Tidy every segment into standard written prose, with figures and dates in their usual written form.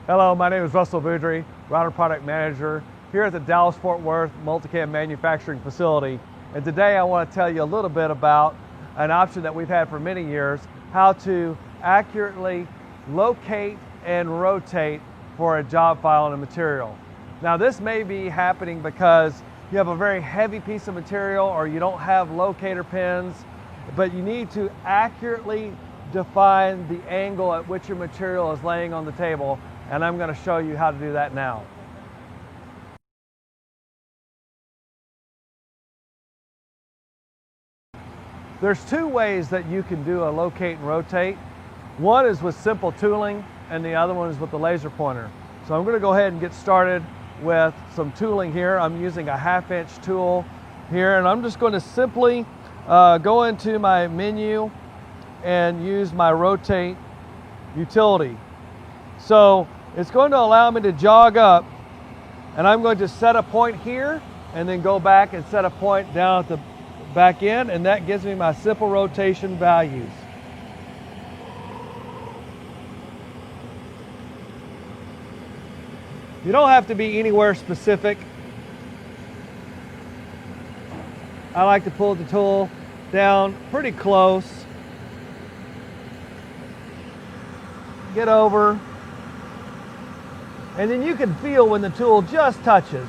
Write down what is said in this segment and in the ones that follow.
Hello, my name is Russell Boudry, Router Product Manager here at the Dallas-Fort Worth MultiCam Manufacturing Facility. And today I want to tell you a little bit about an option that we've had for many years, how to accurately locate and rotate for a job file and a material. Now this may be happening because you have a very heavy piece of material or you don't have locator pins, but you need to accurately define the angle at which your material is laying on the table, and I'm going to show you how to do that now. There's two ways that you can do a locate and rotate. One is with simple tooling and the other one is with the laser pointer. So I'm going to go ahead and get started with some tooling here. I'm using a 1/2 inch tool here, and I'm just going to simply go into my menu and use my rotate utility. So it's going to allow me to jog up, and I'm going to set a point here and then go back and set a point down at the back end, and that gives me my simple rotation values. You don't have to be anywhere specific. I like to pull the tool down pretty close, get over, and then you can feel when the tool just touches.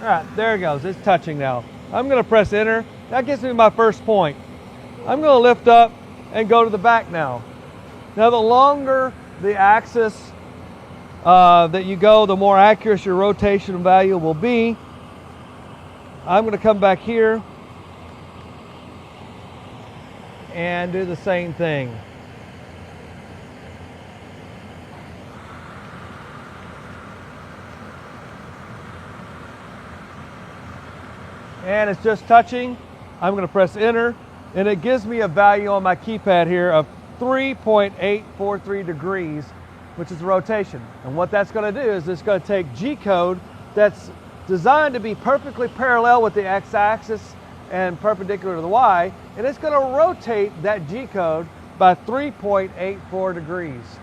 All right, there it goes, it's touching now. I'm gonna press enter, that gives me my first point. I'm gonna lift up and go to the back now. Now the longer the axis that you go, the more accurate your rotation value will be. I'm gonna come back here and do the same thing. And it's just touching. I'm going to press enter, and it gives me a value on my keypad here of 3.843 degrees, which is the rotation. And what that's going to do is it's going to take G code that's designed to be perfectly parallel with the x-axis and perpendicular to the y, and it's going to rotate that G code by 3.84 degrees.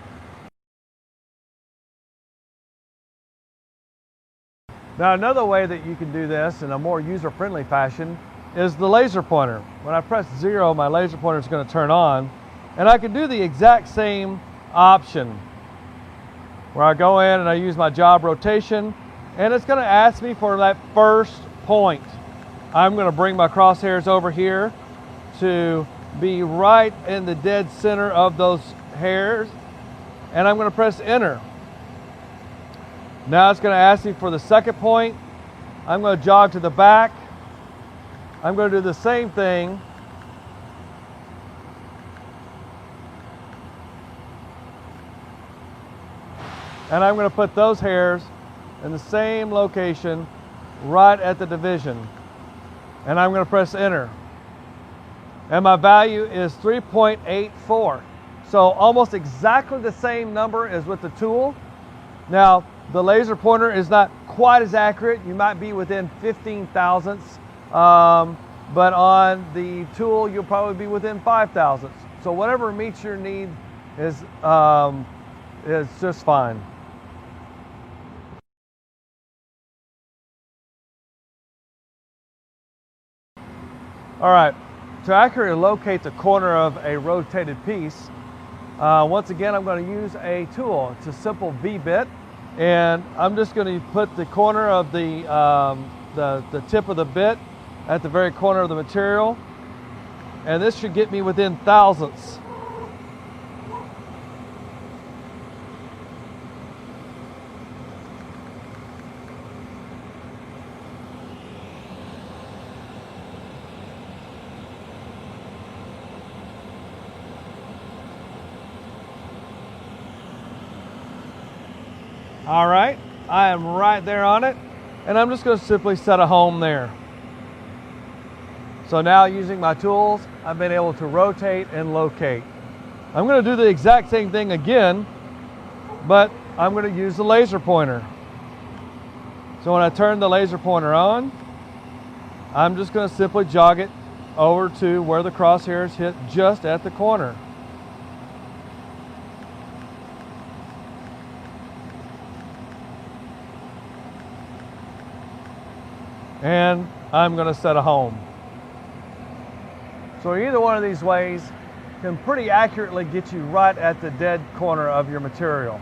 Now another way that you can do this in a more user-friendly fashion is the laser pointer. When I press 0, my laser pointer is going to turn on, and I can do the exact same option where I go in and I use my job rotation, and it's going to ask me for that first point. I'm going to bring my crosshairs over here to be right in the dead center of those hairs, and I'm going to press enter. Now it's going to ask me for the second point. I'm going to jog to the back. I'm going to do the same thing. And I'm going to put those hairs in the same location right at the division. And I'm going to press enter. And my value is 3.84. So almost exactly the same number as with the tool. Now, the laser pointer is not quite as accurate. You might be within 15 thousandths, but on the tool, you'll probably be within 5 thousandths. So whatever meets your need is just fine. All right, to accurately locate the corner of a rotated piece, once again, I'm going to use a tool. It's a simple V-bit. And I'm just going to put the corner of the tip of the bit at the very corner of the material, and this should get me within thousandths. All right, I am right there on it, and I'm just going to simply set a home there. So now using my tools, I've been able to rotate and locate. I'm going to do the exact same thing again, but I'm going to use the laser pointer. So when I turn the laser pointer on, I'm just going to simply jog it over to where the crosshairs hit just at the corner. and I'm going to set a home. So either one of these ways can pretty accurately get you right at the dead corner of your material.